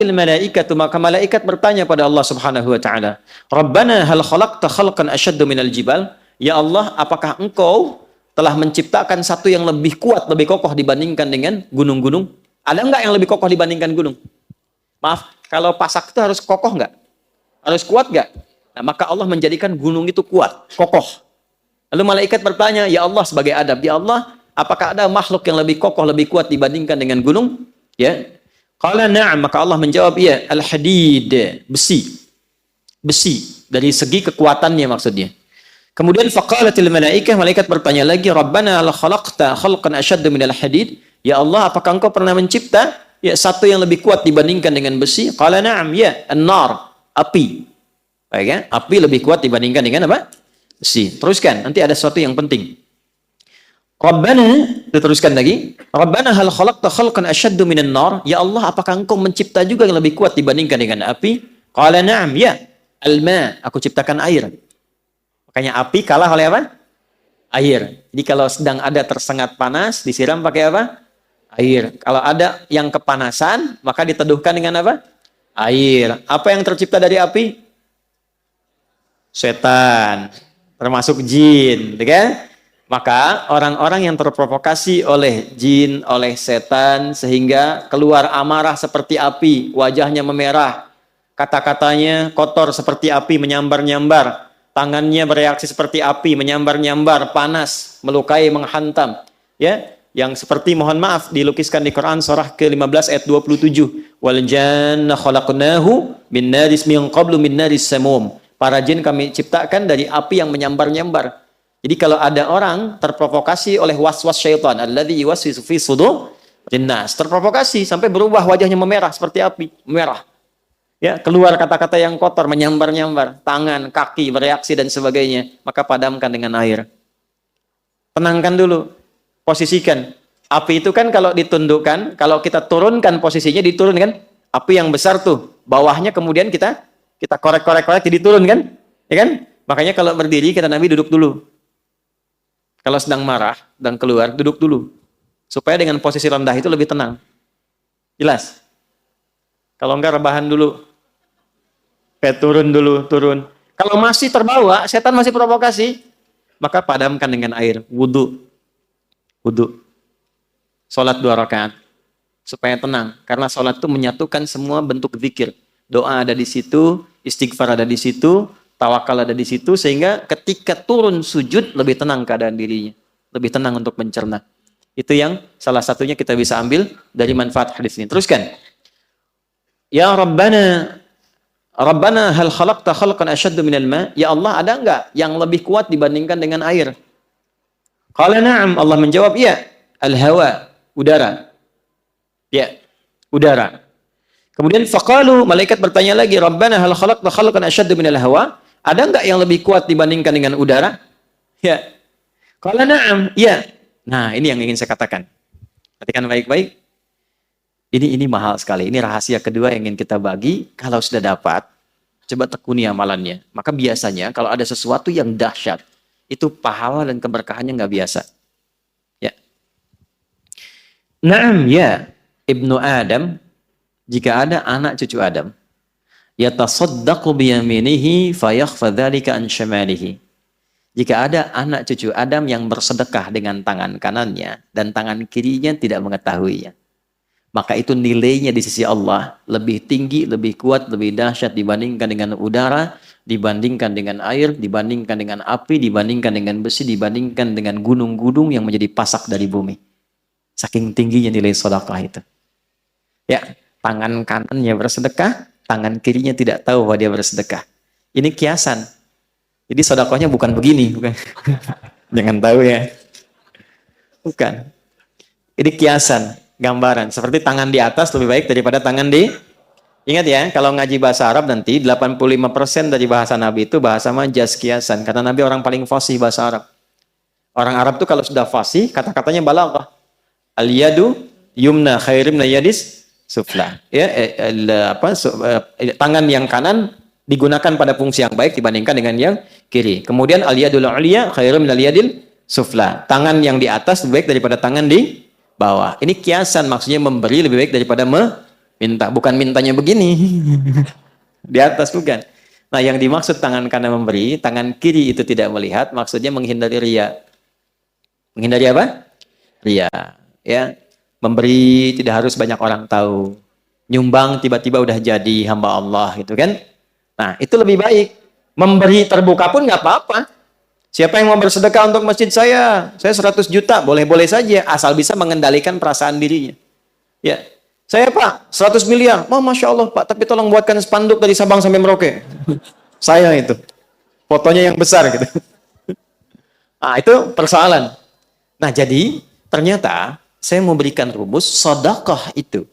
malaikatu, maka malaikat bertanya pada Allah Subhanahu wa taala, "Rabbana hal khalaqta khalqan asyadda minal jibal?" Ya Allah, apakah Engkau telah menciptakan satu yang lebih kuat, lebih kokoh dibandingkan dengan gunung-gunung? Ada enggak yang lebih kokoh dibandingkan gunung? Maaf, kalau pasak itu harus kokoh enggak? Harus kuat enggak? Nah, maka Allah menjadikan gunung itu kuat, kokoh. Lalu malaikat bertanya, "Ya Allah," sebagai adab, "Ya Allah, apakah ada makhluk yang lebih kokoh, lebih kuat dibandingkan dengan gunung?" Ya. Qala na'am, maka Allah menjawab, "Ya, al-hadid, besi." Besi dari segi kekuatannya maksudnya. Kemudian faqalatil malaikah, malaikat bertanya lagi, "Rabbana la khalaqta khalqan asyadda minal hadid?" Ya Allah, apakah Engkau pernah mencipta satu yang lebih kuat dibandingkan dengan besi? Qala na'am, ya, an-nar, api. Baik ya, api lebih kuat dibandingkan dengan apa? Besi. Teruskan, nanti ada sesuatu yang penting. Rabbana, diteruskan lagi. Rabbana hal khalaqta khalqan asyaddu minan nar? Ya Allah, apakah Engkau mencipta juga yang lebih kuat dibandingkan dengan api? Qala na'am, ya. Al-ma, aku ciptakan air. Makanya api kalah oleh apa? Air. Jadi kalau sedang ada tersengat panas, disiram pakai apa? Air. Kalau ada yang kepanasan, maka diteduhkan dengan apa? Air. Apa yang tercipta dari api? Setan. Termasuk jin. Kan? Maka orang-orang yang terprovokasi oleh jin, oleh setan, sehingga keluar amarah seperti api, wajahnya memerah, kata-katanya kotor seperti api, menyambar-nyambar, tangannya bereaksi seperti api, menyambar-nyambar, panas, melukai, menghantam. Ya, yang seperti, mohon maaf, dilukiskan di Quran surah ke-15 ayat 27. Wal janna khalaqnahu min naris min qablu min naris samum. Para jin kami ciptakan dari api yang menyambar-nyambar. Jadi kalau ada orang terprovokasi oleh was-was syaitan, alladzi yuwaswisu fi sudur linnas, terprovokasi sampai berubah wajahnya memerah seperti api, merah. Ya, keluar kata-kata yang kotor, menyambar-nyambar, tangan, kaki bereaksi dan sebagainya, maka padamkan dengan air. Tenangkan dulu, posisikan. Api itu kan kalau ditundukkan, kalau kita turunkan posisinya, diturunkan, api yang besar tuh, bawahnya kemudian kita korek-korek jadi turun kan? Ya kan? Makanya kalau berdiri kita Nabi duduk dulu. Kalau sedang marah dan keluar, duduk dulu. Supaya dengan posisi rendah itu lebih tenang. Jelas? Kalau enggak rebahan dulu. Kayak turun dulu, turun. Kalau masih terbawa, setan masih provokasi, maka padamkan dengan air. Wudu. Wudu. Salat 2 rakaat. Supaya tenang. Karena salat itu menyatukan semua bentuk zikir. Doa ada di situ, istighfar ada di situ, tawakal ada di situ, sehingga ketika turun sujud lebih tenang keadaan dirinya, lebih tenang untuk mencerna. Itu yang salah satunya kita bisa ambil dari manfaat hadis ini. Teruskan. Ya Rabbana, Rabbana hal khalaqta khalqan asyaddu minal ma? Ya Allah, ada enggak yang lebih kuat dibandingkan dengan air? Qala na'am, Allah menjawab, ya. Al-hawa, udara. Ya, udara. Kemudian faqalu, malaikat bertanya lagi, Rabbana hal khalaqta khalqan asyaddu minal hawa? Ada enggak yang lebih kuat dibandingkan dengan udara? Ya. Qala na'am, ya. Nah, ini yang ingin saya katakan. Perhatikan baik-baik. Ini mahal sekali. Ini rahasia kedua yang ingin kita bagi. Kalau sudah dapat, coba tekuni amalannya. Maka biasanya kalau ada sesuatu yang dahsyat, itu pahala dan keberkahannya nggak biasa. Ya. Na'am, ya. Ibnu Adam, jika ada anak cucu Adam, yatasaddaqu biyaminihi fayakhfa dzalika an syamalihi. Jika ada anak cucu Adam yang bersedekah dengan tangan kanannya dan tangan kirinya tidak mengetahuinya, maka itu nilainya di sisi Allah lebih tinggi, lebih kuat, lebih dahsyat dibandingkan dengan udara, dibandingkan dengan air, dibandingkan dengan api, dibandingkan dengan besi, dibandingkan dengan gunung-gunung yang menjadi pasak dari bumi. Saking tingginya nilai sedekah itu. Ya, tangan kanannya bersedekah, tangan kirinya tidak tahu bahwa dia bersedekah. Ini kiasan. Jadi sedekahnya bukan begini, bukan. Jangan tahu ya. Bukan. Ini kiasan, gambaran. Seperti tangan di atas lebih baik daripada tangan di... Ingat ya, kalau ngaji bahasa Arab nanti 85% dari bahasa Nabi itu bahasa majaz, kiasan. Karena Nabi orang paling fasih bahasa Arab. Orang Arab itu kalau sudah fasih, kata-katanya balaghah. Al-yadu yumna khairim na yadis sufla. Ya, tangan yang kanan digunakan pada fungsi yang baik dibandingkan dengan yang kiri. Kemudian al-yadul ulya khairum minal yadil sufla. Tangan yang di atas lebih baik daripada tangan di bawah. Ini kiasan, maksudnya memberi lebih baik daripada Minta, bukan mintanya begini. Di atas bukan. Nah, yang dimaksud tangan kanan memberi, tangan kiri itu tidak melihat, maksudnya menghindari ria. Menghindari apa? Ria. Ya. Memberi tidak harus banyak orang tahu. Nyumbang tiba-tiba udah jadi hamba Allah gitu kan. Nah, itu lebih baik. Memberi terbuka pun nggak apa-apa. Siapa yang mau bersedekah untuk masjid saya 100 juta, boleh-boleh saja, asal bisa mengendalikan perasaan dirinya. Ya, saya Pak, 100 miliar. Oh, Masya Allah Pak, tapi tolong buatkan spanduk dari Sabang sampai Merauke. Saya itu. Fotonya yang besar gitu. Nah, itu persoalan. Nah, jadi ternyata saya mau berikan rumus sedekah itu.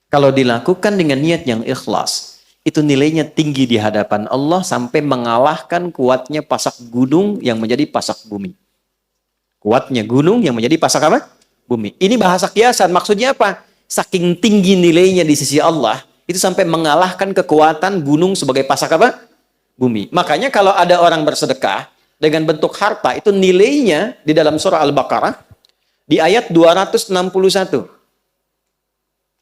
Kalau dilakukan dengan niat yang ikhlas, itu nilainya tinggi di hadapan Allah sampai mengalahkan kuatnya pasak gunung yang menjadi pasak bumi. Kuatnya gunung yang menjadi pasak apa? Bumi. Ini bahasa kiasan, maksudnya apa? Saking tinggi nilainya di sisi Allah, itu sampai mengalahkan kekuatan gunung sebagai pasak apa? Bumi. Makanya kalau ada orang bersedekah dengan bentuk harta, itu nilainya di dalam surah Al-Baqarah, di ayat 261.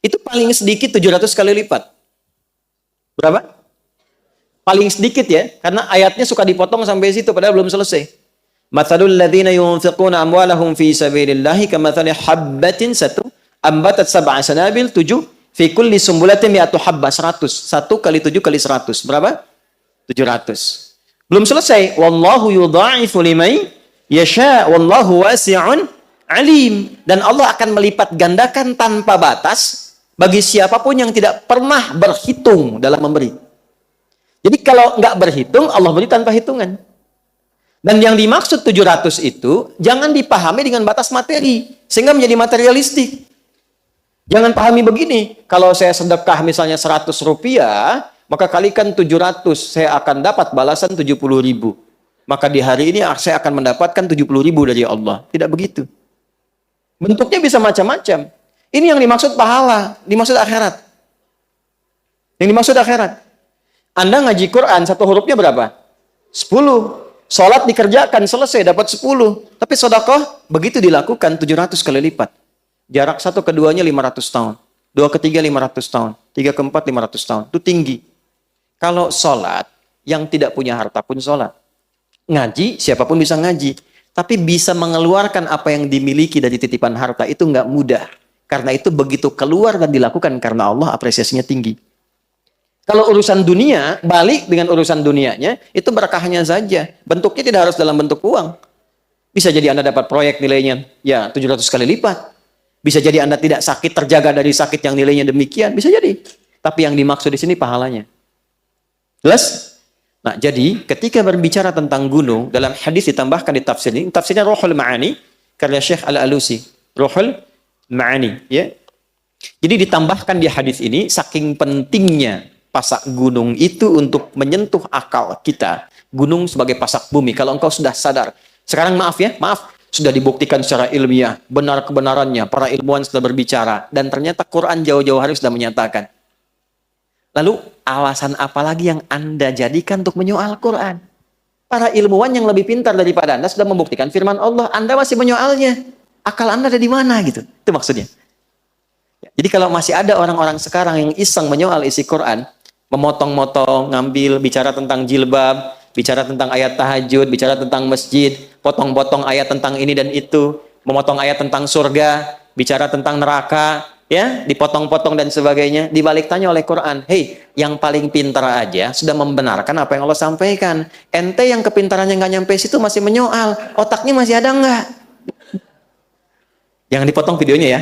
Itu paling sedikit 700 kali lipat. Berapa? Paling sedikit ya, karena ayatnya suka dipotong sampai situ padahal belum selesai. Matsalul ladzina yunfiquna amwalahum fi sabilillahi kamatsali habbatin ambatat sab'a sanabil 7 fi kulli sumbulatin mi'atu habbah 100. 1 kali 7 kali 100. Berapa? 700. Belum selesai. Wallahu yudha'ifu liman yasha wallahu wasi'un alim. Dan Allah akan melipat gandakan tanpa batas bagi siapapun yang tidak pernah berhitung dalam memberi. Jadi kalau nggak berhitung, Allah beri tanpa hitungan. Dan yang dimaksud 700 itu, jangan dipahami dengan batas materi, sehingga menjadi materialistik. Jangan pahami begini, kalau saya sedekah misalnya 100 rupiah, maka kalikan 700, saya akan dapat balasan 70.000. Maka di hari ini saya akan mendapatkan 70.000 dari Allah. Tidak begitu. Bentuknya bisa macam-macam. Ini yang dimaksud pahala, dimaksud akhirat. Yang dimaksud akhirat. Anda ngaji Quran, satu hurufnya berapa? 10. Sholat dikerjakan, selesai, dapat 10. Tapi sedekah, begitu dilakukan, 700 kali lipat. Jarak satu keduanya 500 tahun. Dua ketiga 500 tahun. Tiga keempat 500 tahun. Itu tinggi. Kalau sholat, yang tidak punya harta pun sholat. Ngaji, siapapun bisa ngaji. Tapi bisa mengeluarkan apa yang dimiliki dari titipan harta, itu nggak mudah. Karena itu begitu keluar dan dilakukan karena Allah, apresiasinya tinggi. Kalau urusan dunia, balik dengan urusan dunianya, itu berkahnya saja. Bentuknya tidak harus dalam bentuk uang. Bisa jadi Anda dapat proyek nilainya ya 700 kali lipat. Bisa jadi Anda tidak sakit, terjaga dari sakit yang nilainya demikian. Bisa jadi. Tapi yang dimaksud di sini pahalanya. Jelas? Nah, jadi ketika berbicara tentang gunung, dalam hadis ditambahkan di tafsir ini, tafsirnya Ruhul Ma'ani, karya Syekh Al-Alusi. Ruhul Ma'ani. Ya. Jadi ditambahkan di hadis ini, saking pentingnya pasak gunung itu untuk menyentuh akal kita. Gunung sebagai pasak bumi. Kalau engkau sudah sadar. Sekarang maaf ya, maaf. Sudah dibuktikan secara ilmiah. Benar kebenarannya. Para ilmuwan sudah berbicara. Dan ternyata Quran jauh-jauh hari sudah menyatakan. Lalu alasan apa lagi yang Anda jadikan untuk menyoal Quran? Para ilmuwan yang lebih pintar daripada Anda sudah membuktikan firman Allah. Anda masih menyoalnya. Akal Anda ada di mana gitu. Itu maksudnya. Jadi kalau masih ada orang-orang sekarang yang iseng menyoal isi Quran, memotong-motong, ngambil, bicara tentang jilbab, bicara tentang ayat tahajud, bicara tentang masjid, potong-potong ayat tentang ini dan itu, memotong ayat tentang surga, bicara tentang neraka, ya, dipotong-potong dan sebagainya, dibalik tanya oleh Quran, hei, yang paling pintar aja sudah membenarkan apa yang Allah sampaikan. Ente yang kepintarannya nggak nyampe situ masih menyoal, otaknya masih ada nggak? Jangan dipotong videonya ya.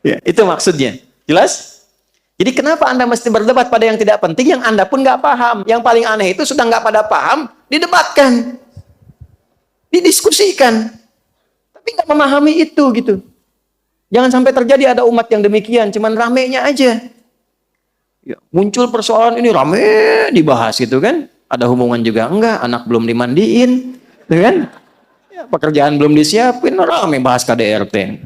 Ya, itu maksudnya. Jelas? Jadi kenapa Anda mesti berdebat pada yang tidak penting, yang Anda pun nggak paham. Yang paling aneh itu sudah nggak pada paham, didebatkan. Didiskusikan. Tapi nggak memahami itu gitu. Jangan sampai terjadi ada umat yang demikian, cuman ramenya aja. Ya, muncul persoalan ini rame dibahas gitu kan. Ada hubungan juga enggak, anak belum dimandiin, gitu kan? Ya, pekerjaan belum disiapin, rame bahas KDRT.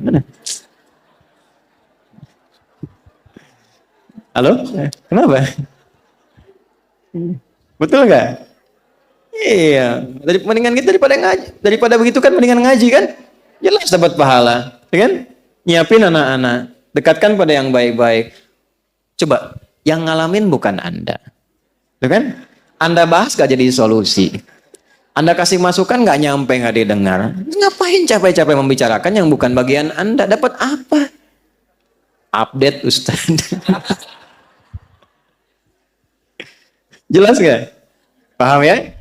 Halo? Kenapa? Betul nggak? Iya. Mendingan kita daripada ngaji. Daripada begitu kan mendingan ngaji kan? Jelas dapat pahala. Ya kan? Nyiapin anak-anak. Dekatkan pada yang baik-baik. Coba, yang ngalamin bukan Anda. Tuh kan? Anda bahas gak jadi solusi. Anda kasih masukan gak nyampe, gak didengar. Ngapain capek-capek membicarakan yang bukan bagian Anda? Dapat apa? Update Ustaz. Jelas gak? Paham ya?